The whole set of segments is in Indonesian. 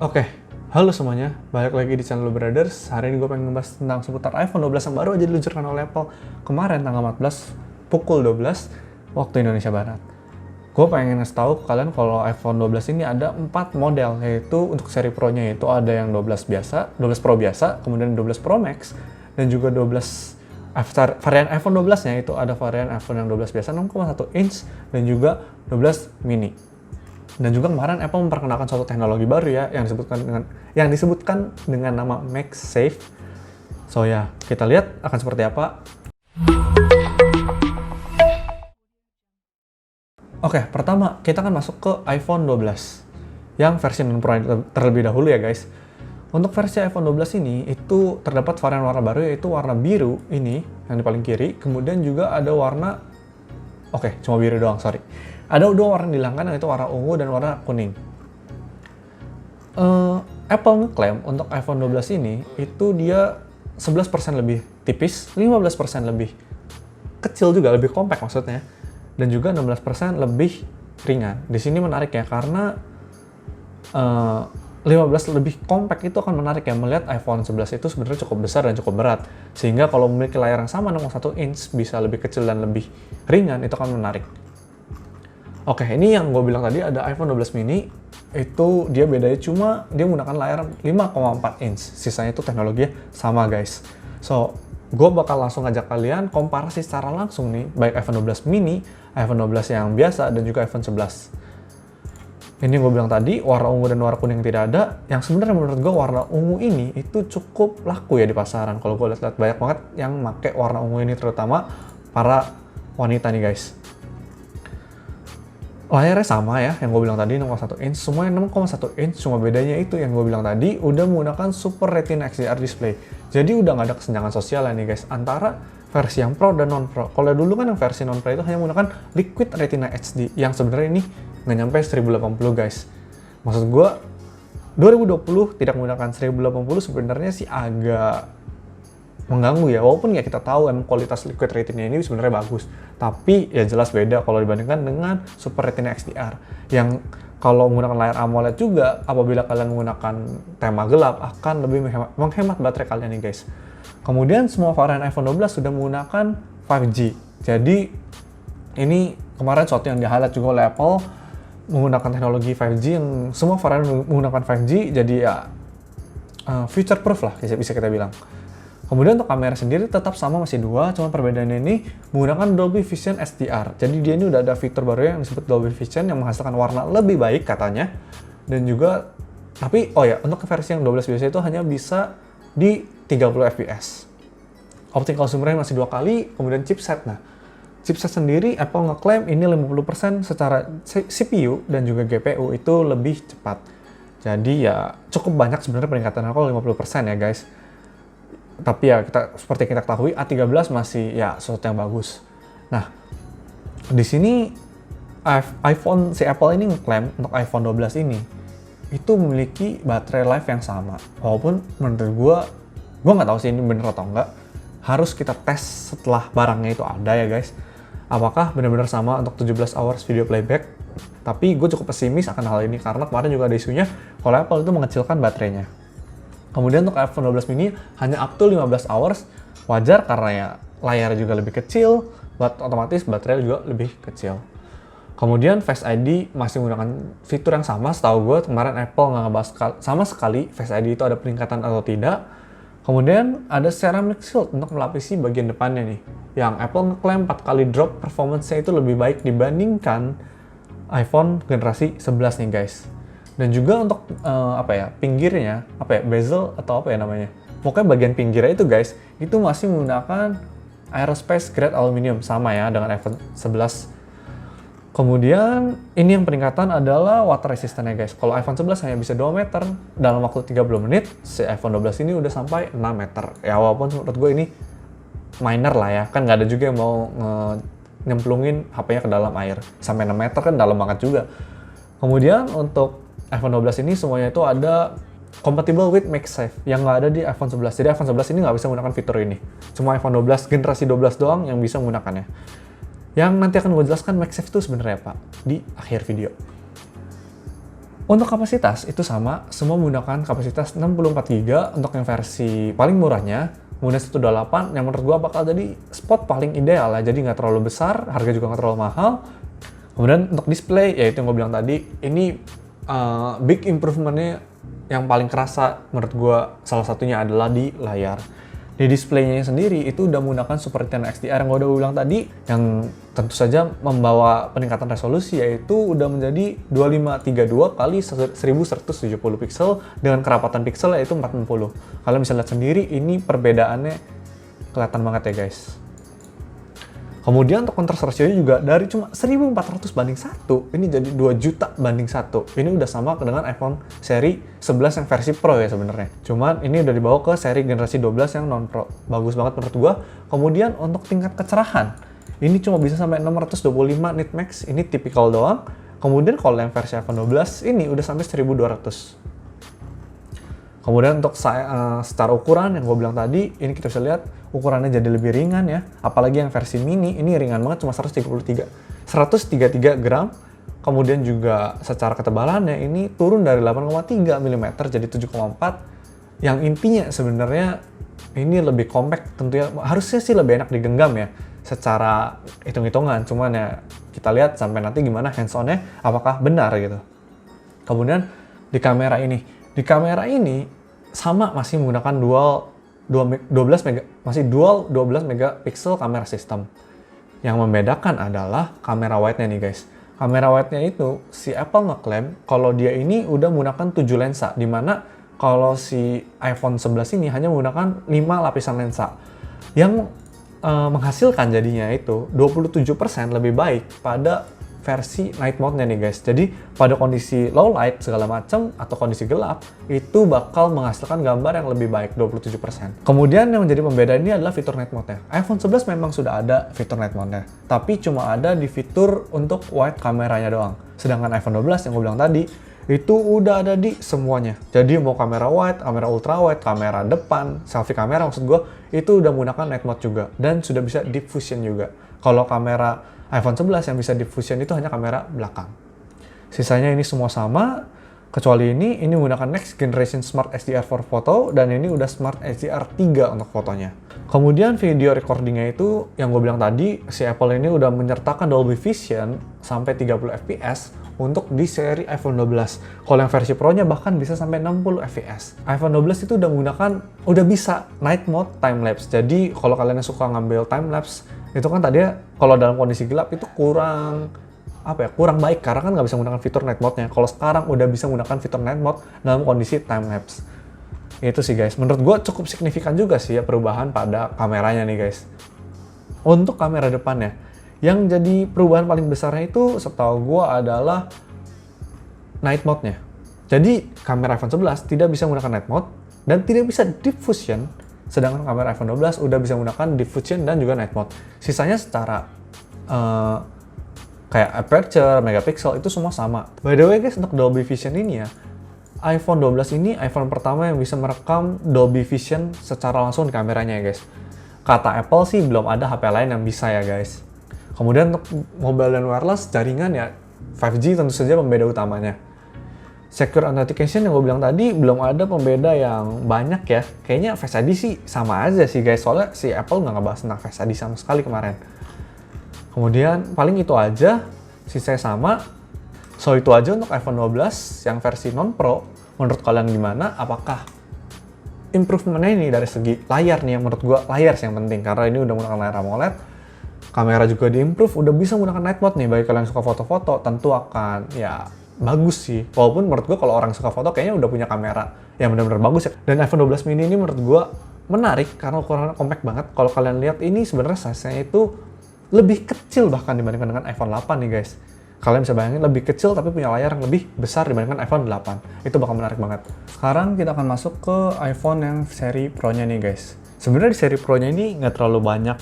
Oke, halo semuanya, balik lagi di channel Brothers. Hari ini gue pengen ngebahas tentang seputar iPhone 12 yang baru aja diluncurkan oleh Apple kemarin tanggal 14 pukul 12 waktu Indonesia Barat. Gue pengen ngasih tahu ke kalian kalau iPhone 12 ini ada 4 model, yaitu untuk seri Pro-nya itu ada yang 12 biasa, 12 Pro biasa, kemudian 12 Pro Max, dan juga 12 varian iPhone 12-nya itu ada varian iPhone yang 12 biasa 6,1 inch dan juga 12 mini. Dan juga kemarin Apple memperkenalkan suatu teknologi baru ya yang disebutkan dengan nama MagSafe. So ya, kita lihat akan seperti apa. Oke, pertama kita akan masuk ke iPhone 12 yang versi non-Pro terlebih dahulu ya guys. Untuk versi iPhone 12 ini itu terdapat varian warna baru yaitu warna biru ini yang di paling kiri, kemudian juga ada warna cuma biru doang, sorry. Ada dua warna dihilangkan, yaitu warna ungu dan warna kuning. Apple ngeklaim untuk iPhone 12 ini, itu dia 11% lebih tipis, 15% lebih kecil juga, lebih compact maksudnya, dan juga 16% lebih ringan. Di sini menarik ya, karena 15 lebih compact itu akan menarik ya, melihat iPhone 11 itu sebenarnya cukup besar dan cukup berat. Sehingga kalau memiliki layar yang sama 6,1 inch, bisa lebih kecil dan lebih ringan, itu akan menarik. Oke, ini yang gue bilang tadi ada iPhone 12 mini, itu dia bedanya cuma dia menggunakan layar 5,4 inch, sisanya itu teknologinya sama guys. So, gue bakal langsung ngajak kalian komparasi secara langsung nih, baik iPhone 12 mini, iPhone 12 yang biasa, dan juga iPhone 11. Ini gue bilang tadi, warna ungu dan warna kuning tidak ada, yang sebenarnya menurut gue warna ungu ini itu cukup laku ya di pasaran. Kalau gue lihat banyak banget yang pakai warna ungu ini, terutama para wanita nih guys. Layarnya sama ya, yang gue bilang tadi 6,1 inch, semuanya 6,1 inch, cuma bedanya itu yang gue bilang tadi udah menggunakan Super Retina XDR display. Jadi udah nggak ada kesenjangan sosial nih guys, antara versi yang Pro dan non-Pro. Kalau dulu kan yang versi non-Pro itu hanya menggunakan Liquid Retina HD, yang sebenarnya ini nggak nyampe 1080 guys. Maksud gue, 2020 tidak menggunakan 1080 sebenarnya sih agak mengganggu ya, walaupun ya kita tahu emang kualitas Liquid Retina ini sebenarnya bagus, tapi ya jelas beda kalau dibandingkan dengan Super Retina XDR yang kalau menggunakan layar AMOLED juga, apabila kalian menggunakan tema gelap akan lebih menghemat baterai kalian nih guys. Kemudian semua varian iPhone 12 sudah menggunakan 5G, jadi ini kemarin suatu yang di-highlight juga oleh Apple, menggunakan teknologi 5G yang semua varian menggunakan 5G, jadi ya future proof lah bisa kita bilang. Kemudian untuk kamera sendiri tetap sama, masih dua, cuma perbedaannya ini menggunakan Dolby Vision SDR. Jadi dia ini udah ada fitur baru yang disebut Dolby Vision yang menghasilkan warna lebih baik katanya. Dan juga, tapi untuk versi yang 12 biasa itu hanya bisa di 30 fps. Optical zoom range masih 2 kali, kemudian chipset. Nah, chipset sendiri Apple ngeklaim ini 50% secara CPU dan juga GPU itu lebih cepat. Jadi ya cukup banyak sebenarnya peningkatan Apple 50% ya guys. Tapi ya seperti kita ketahui A13 masih ya sesuatu yang bagus. Nah, di sini Apple ini ngeklaim untuk iPhone 12 ini itu memiliki baterai life yang sama. Walaupun menurut gue nggak tahu sih ini bener atau enggak. Harus kita tes setelah barangnya itu ada ya guys. Apakah benar-benar sama untuk 17 hours video playback? Tapi gue cukup pesimis akan hal ini karena kemarin juga ada isunya kalau Apple itu mengecilkan baterainya. Kemudian untuk iPhone 12 mini hanya up to 15 hours, wajar karena ya layar juga lebih kecil, otomatis baterai juga lebih kecil. Kemudian Face ID masih menggunakan fitur yang sama, setahu gue kemarin Apple nggak ngebahas sama sekali Face ID itu ada peningkatan atau tidak. Kemudian ada Ceramic Shield untuk melapisi bagian depannya nih, yang Apple ngeklaim 4 kali drop performance-nya itu lebih baik dibandingkan iPhone generasi 11 nih guys. Dan juga untuk pinggirnya, bezel atau namanya. Pokoknya bagian pinggirnya itu guys, itu masih menggunakan aerospace grade aluminium, sama ya dengan iPhone 11. Kemudian ini yang peningkatan adalah water resistant ya guys. Kalau iPhone 11 hanya bisa 2 meter dalam waktu 30 menit, si iPhone 12 ini udah sampai 6 meter. Ya walaupun menurut gue ini minor lah ya, kan nggak ada juga yang mau nyemplungin HP-nya ke dalam air. Sampai 6 meter kan dalam banget juga. Kemudian untuk iPhone 12 ini semuanya itu ada compatible with MagSafe yang nggak ada di iPhone 11. Jadi iPhone 11 ini nggak bisa menggunakan fitur ini. Cuma iPhone 12 generasi 12 doang yang bisa menggunakannya. Yang nanti akan gue jelaskan MagSafe itu sebenarnya apa di akhir video. Untuk kapasitas itu sama, semua menggunakan kapasitas 64 GB untuk yang versi paling murahnya, kemudian 128 yang menurut gua bakal jadi spot paling ideal lah, jadi nggak terlalu besar, harga juga nggak terlalu mahal. Kemudian untuk display, yaitu yang gue bilang tadi, ini big improvementnya yang paling kerasa menurut gua salah satunya adalah di layar. Di displaynya sendiri itu udah menggunakan Super Retina XDR yang gue udah bilang tadi, yang tentu saja membawa peningkatan resolusi, yaitu udah menjadi 2532 kali 1170 pixel dengan kerapatan pixel yaitu 40. Kalian bisa lihat sendiri, ini perbedaannya kelihatan banget ya guys. Kemudian untuk contrast ratio juga dari cuma 1400 banding 1, ini jadi 2 juta banding 1. Ini udah sama dengan iPhone seri 11 yang versi Pro ya sebenarnya. Cuman ini udah dibawa ke seri generasi 12 yang non-Pro. Bagus banget menurut gua. Kemudian untuk tingkat kecerahan, ini cuma bisa sampai 625 nit max, ini tipikal doang. Kemudian kalau yang versi iPhone 12 ini udah sampai 1200. Kemudian untuk secara ukuran yang gue bilang tadi, ini kita bisa lihat ukurannya jadi lebih ringan ya. Apalagi yang versi mini, ini ringan banget, cuma 133 gram. Kemudian juga secara ketebalannya ini turun dari 8,3 mm jadi 7,4. Yang intinya sebenarnya ini lebih compact, tentunya harusnya sih lebih enak digenggam ya secara hitung-hitungan. Cuman ya kita lihat sampai nanti gimana hands-on-nya, apakah benar gitu. Kemudian di kamera ini sama masih menggunakan dual 12 megapiksel kamera sistem. Yang membedakan adalah kamera wide-nya nih guys. Kamera wide-nya itu si Apple ngeklaim kalau dia ini udah menggunakan 7 lensa, dimana kalau si iPhone 11 ini hanya menggunakan 5 lapisan lensa. Yang menghasilkan jadinya itu 27% lebih baik pada versi night mode-nya nih guys. Jadi pada kondisi low light segala macam atau kondisi gelap itu bakal menghasilkan gambar yang lebih baik 27%. Kemudian yang menjadi pembeda ini adalah fitur night mode-nya. iPhone 11 memang sudah ada fitur night mode-nya, tapi cuma ada di fitur untuk wide kameranya doang. Sedangkan iPhone 12 yang gue bilang tadi itu udah ada di semuanya. Jadi mau kamera wide, kamera ultra wide, kamera depan, selfie kamera maksud gue, itu udah menggunakan night mode juga dan sudah bisa deep fusion juga. Kalau kamera iPhone 11 yang bisa deep fusion itu hanya kamera belakang. Sisanya ini semua sama, kecuali ini menggunakan next generation Smart HDR for photo, dan ini udah Smart HDR 3 untuk fotonya. Kemudian video recordingnya itu, yang gue bilang tadi, si Apple ini udah menyertakan Dolby Vision sampai 30 fps untuk di seri iPhone 12. Kalau yang versi Pro-nya bahkan bisa sampai 60 fps. iPhone 12 itu udah bisa night mode time lapse. Jadi kalau kalian yang suka ngambil time lapse, itu kan tadinya kalau dalam kondisi gelap itu kurang baik karena kan nggak bisa menggunakan fitur night mode-nya. Kalau sekarang udah bisa menggunakan fitur night mode dalam kondisi time lapse. Itu sih guys, menurut gue cukup signifikan juga sih ya perubahan pada kameranya nih guys. Untuk kamera depannya, yang jadi perubahan paling besarnya itu setahu gue adalah night mode-nya. Jadi kamera iPhone 11 tidak bisa menggunakan night mode dan tidak bisa deep fusion. Sedangkan kamera iPhone 12 udah bisa menggunakan deep fusion dan juga night mode. Sisanya secara kayak aperture, megapixel itu semua sama. By the way guys, untuk Dolby Vision ini ya, iPhone 12 ini iPhone pertama yang bisa merekam Dolby Vision secara langsung di kameranya ya guys. Kata Apple sih belum ada HP lain yang bisa ya guys. Kemudian untuk mobile dan wireless jaringan ya 5G tentu saja pembeda utamanya. Secure Authentication yang gue bilang tadi belum ada pembeda yang banyak ya. Kayaknya Face ID sih sama aja sih guys, soalnya si Apple nggak ngebahas tentang Face ID sama sekali kemarin. Kemudian paling itu aja, sisanya sama. So itu aja untuk iPhone 12 yang versi non-Pro. Menurut kalian gimana? Apakah improvementnya ini dari segi layar nih, yang menurut gue layar sih yang penting, karena ini udah menggunakan layar AMOLED. Kamera juga diimprove, udah bisa menggunakan night mode nih. Bagi kalian yang suka foto-foto, tentu akan ya bagus sih. Walaupun menurut gue kalau orang suka foto kayaknya udah punya kamera yang benar-benar bagus ya. Dan iPhone 12 mini ini menurut gue menarik karena ukurannya compact banget. Kalau kalian lihat ini sebenarnya size-nya itu lebih kecil bahkan dibandingkan dengan iPhone 8 nih guys. Kalian bisa bayangin lebih kecil tapi punya layar yang lebih besar dibandingkan iPhone 8. Itu bakal menarik banget. Sekarang kita akan masuk ke iPhone yang seri Pro-nya nih guys. Sebenarnya di seri Pro-nya ini nggak terlalu banyak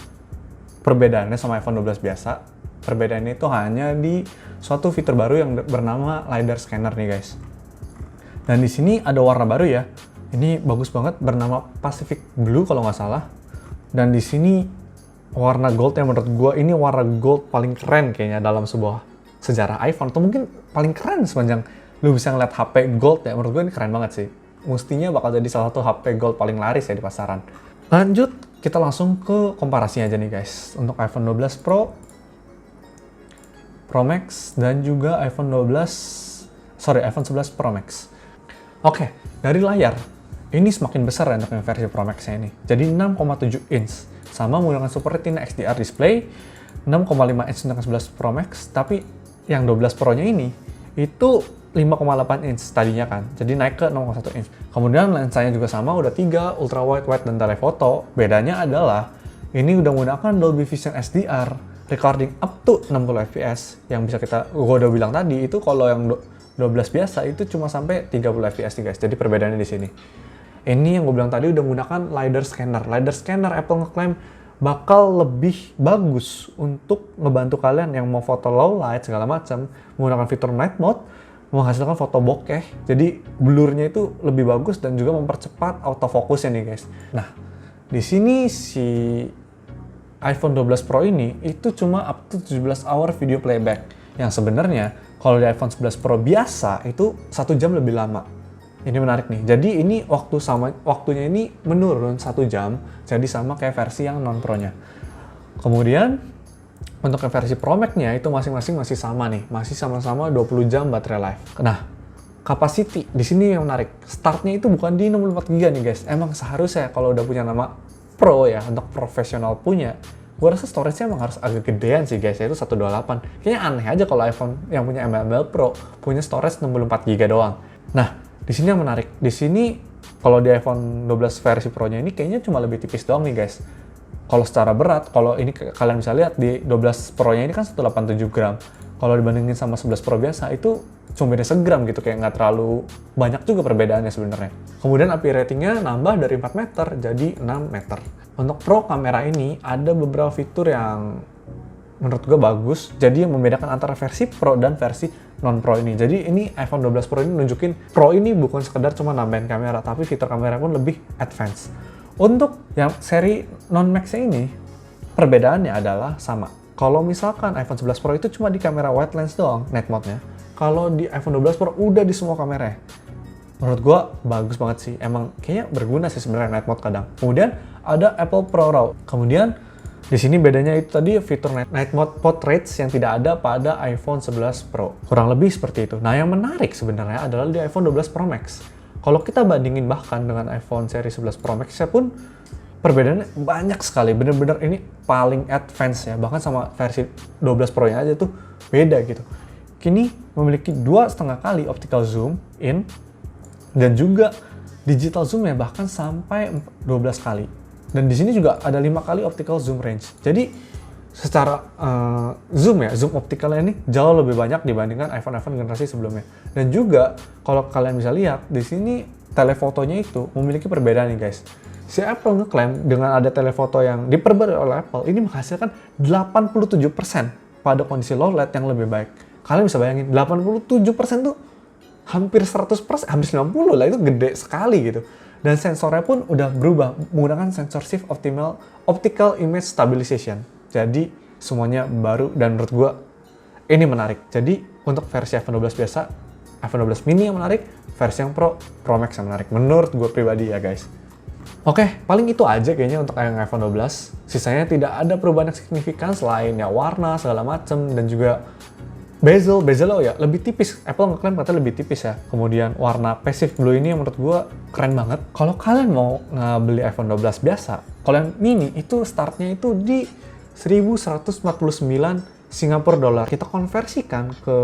perbedaannya sama iPhone 12 biasa. Perbedaannya itu hanya di suatu fitur baru yang bernama LiDAR Scanner nih guys. Dan di sini ada warna baru ya. Ini bagus banget, bernama Pacific Blue kalau nggak salah. Dan di sini warna gold yang menurut gue ini warna gold paling keren kayaknya dalam sebuah sejarah iPhone, atau mungkin paling keren sepanjang lu bisa ngeliat HP Gold ya, menurut gue ini keren banget sih. Mestinya bakal jadi salah satu HP Gold paling laris ya di pasaran. Lanjut, kita langsung ke komparasinya aja nih guys. Untuk iPhone 12 Pro, Pro Max, dan juga iPhone 11 Pro Max. Oke, dari layar, ini semakin besar ya untuk yang versi Pro Max-nya ini. Jadi 6,7 inch, sama menggunakan Super Retina XDR display, 6,5 inch untuk yang 11 Pro Max, tapi yang 12 Pro-nya ini, itu 5,8 inch tadinya kan, jadi naik ke 6,1 inch. Kemudian lensanya juga sama, udah 3, ultra wide, wide, dan telephoto. Bedanya adalah, ini udah menggunakan Dolby Vision SDR, recording up to 60 fps, yang bisa gua udah bilang tadi, itu kalau yang 12 biasa, itu cuma sampai 30 fps nih guys, jadi perbedaannya di sini. Ini yang gue bilang tadi udah menggunakan LiDAR scanner. LiDAR scanner Apple ngeklaim bakal lebih bagus untuk ngebantu kalian yang mau foto low light segala macam, menggunakan fitur night mode, menghasilkan foto bokeh. Jadi blurnya itu lebih bagus dan juga mempercepat autofocusnya nih guys. Nah, di sini si iPhone 12 Pro ini itu cuma up to 17 hour video playback. Yang sebenarnya kalau di iPhone 11 Pro biasa itu 1 jam lebih lama. Ini menarik nih. Jadi ini waktunya ini menurun 1 jam, jadi sama kayak versi yang non Pro-nya. Kemudian untuk yang versi Pro Max-nya itu masing-masing masih sama nih, masih sama-sama 20 jam baterai life. Nah, capacity di sini yang menarik. Startnya itu bukan di 64 GB nih guys. Emang seharusnya kalau udah punya nama Pro ya, untuk profesional punya, gue rasa storage-nya emang harus agak gedean sih guys, yaitu 128. Kayaknya aneh aja kalau iPhone yang punya ML Pro punya storage 64 GB doang. Nah, di sini yang menarik, di sini kalau di iPhone 12 versi Pro-nya ini kayaknya cuma lebih tipis doang nih guys. Kalau secara berat, kalau ini kalian bisa lihat di 12 Pro-nya ini kan 187 gram. Kalau dibandingin sama 11 Pro biasa itu cuma beda segram gitu, kayak nggak terlalu banyak juga perbedaannya sebenarnya. Kemudian API ratingnya nambah dari 4 meter jadi 6 meter. Untuk Pro kamera ini ada beberapa fitur yang menurut gue bagus, jadi yang membedakan antara versi Pro dan versi non-Pro ini. Jadi ini iPhone 12 Pro ini nunjukin Pro ini bukan sekedar cuma nambahin kamera, tapi fitur kamera pun lebih advance. Untuk yang seri non-Max ini, perbedaannya adalah sama. Kalau misalkan iPhone 11 Pro itu cuma di kamera wide lens doang, night mode-nya. Kalau di iPhone 12 Pro udah di semua kamera. Menurut gue bagus banget sih, emang kayaknya berguna sih sebenarnya night mode kadang. Kemudian ada Apple Pro RAW. Kemudian di sini bedanya itu tadi fitur night mode portraits yang tidak ada pada iPhone 11 Pro. Kurang lebih seperti itu. Nah, yang menarik sebenarnya adalah di iPhone 12 Pro Max. Kalau kita bandingin bahkan dengan iPhone seri 11 Pro Max-nya pun perbedaannya banyak sekali. Bener-bener ini paling advance ya. Bahkan sama versi 12 Pro-nya aja tuh beda gitu. Kini memiliki 2,5 kali optical zoom in dan juga digital zoom ya bahkan sampai 12 kali. Dan di sini juga ada 5 kali optical zoom range. Jadi secara zoom optikalnya ini jauh lebih banyak dibandingkan iPhone generasi sebelumnya. Dan juga kalau kalian bisa lihat di sini telefotonya itu memiliki perbedaan nih guys. Si Apple ngeklaim dengan ada telefoto yang diperbarui oleh Apple ini menghasilkan 87% pada kondisi low light yang lebih baik. Kalian bisa bayangin 87% tuh hampir 100%, hampir 90% lah, itu gede sekali gitu. Dan sensornya pun udah berubah menggunakan sensor shift optical image stabilization. Jadi semuanya baru dan menurut gue ini menarik. Jadi untuk versi iPhone 12 biasa, iPhone 12 mini yang menarik, versi yang Pro Max yang menarik. Menurut gue pribadi ya guys. Oke, paling itu aja kayaknya untuk yang iPhone 12. Sisanya tidak ada perubahan yang signifikan selain ya warna segala macem dan juga bezel ya lebih tipis. Apple ngeklaim katanya lebih tipis ya. Kemudian warna passive blue ini yang menurut gue keren banget. Kalau kalian mau beli iPhone 12 biasa, kalau yang mini itu startnya itu di 1.149 Singapura dollar. Kita konversikan ke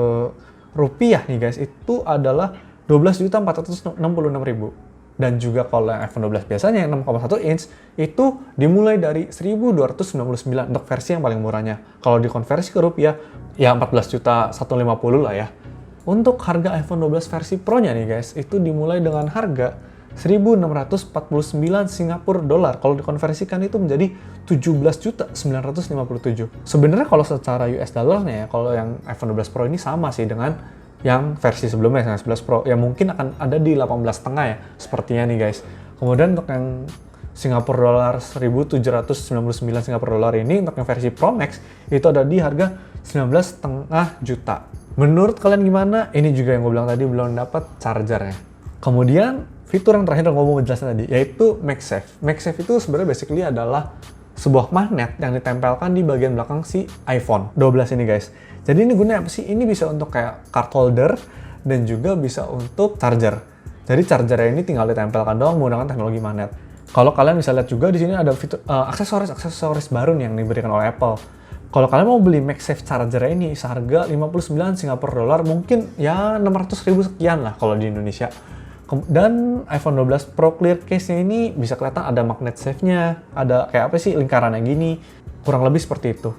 rupiah nih guys, itu adalah 12.466.000. Dan juga kalau yang iPhone 12 biasanya yang 6,1 inch itu dimulai dari 1.299 untuk versi yang paling murahnya. Kalau dikonversi ke rupiah ya 14.150 lah ya. Untuk harga iPhone 12 versi Pro-nya nih guys, itu dimulai dengan harga 1.649 Singapura dollar. Kalau dikonversikan itu menjadi 17.957. Sebenarnya kalau secara US dollarnya ya, kalau yang iPhone 12 Pro ini sama sih dengan yang versi sebelumnya, yang 11 Pro. Ya mungkin akan ada di 18,5 ya, sepertinya nih guys. Kemudian untuk yang Singapura dolar 1.799 Singapura dolar ini untuk yang versi Pro Max itu ada di harga 19,5 juta. Menurut kalian gimana? Ini juga yang gue bilang tadi, belum dapat chargernya. Kemudian fitur yang terakhir yang gue mau jelasin tadi yaitu MagSafe. MagSafe itu sebenarnya basically adalah sebuah magnet yang ditempelkan di bagian belakang si iPhone 12 ini guys. Jadi ini gunanya apa sih? Ini bisa untuk kayak card holder dan juga bisa untuk charger. Jadi chargernya ini tinggal ditempelkan doang menggunakan teknologi magnet. Kalau kalian bisa lihat juga di sini ada fitur aksesoris baru nih yang diberikan oleh Apple. Kalau kalian mau beli MagSafe charger ini seharga 59 Singapura dolar, mungkin ya 600.000 sekian lah kalau di Indonesia. Dan iPhone 12 Pro Clear Case-nya ini bisa kelihatan ada magnet safe-nya, ada kayak apa sih lingkarannya gini, kurang lebih seperti itu.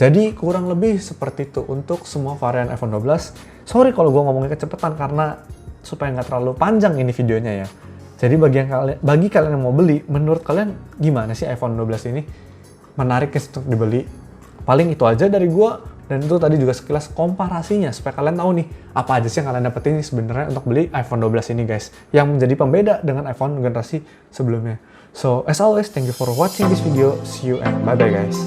Jadi kurang lebih seperti itu untuk semua varian iPhone 12. Sorry kalau gue ngomongnya kecepatan karena supaya nggak terlalu panjang ini videonya ya. Jadi bagi kalian yang mau beli, menurut kalian gimana sih iPhone 12 ini? Menarik untuk dibeli? Paling itu aja dari gue. Dan itu tadi juga sekilas komparasinya supaya kalian tahu nih apa aja sih yang kalian dapetin sebenarnya untuk beli iPhone 12 ini guys. Yang menjadi pembeda dengan iPhone generasi sebelumnya. So as always, thank you for watching this video. See you and bye bye guys.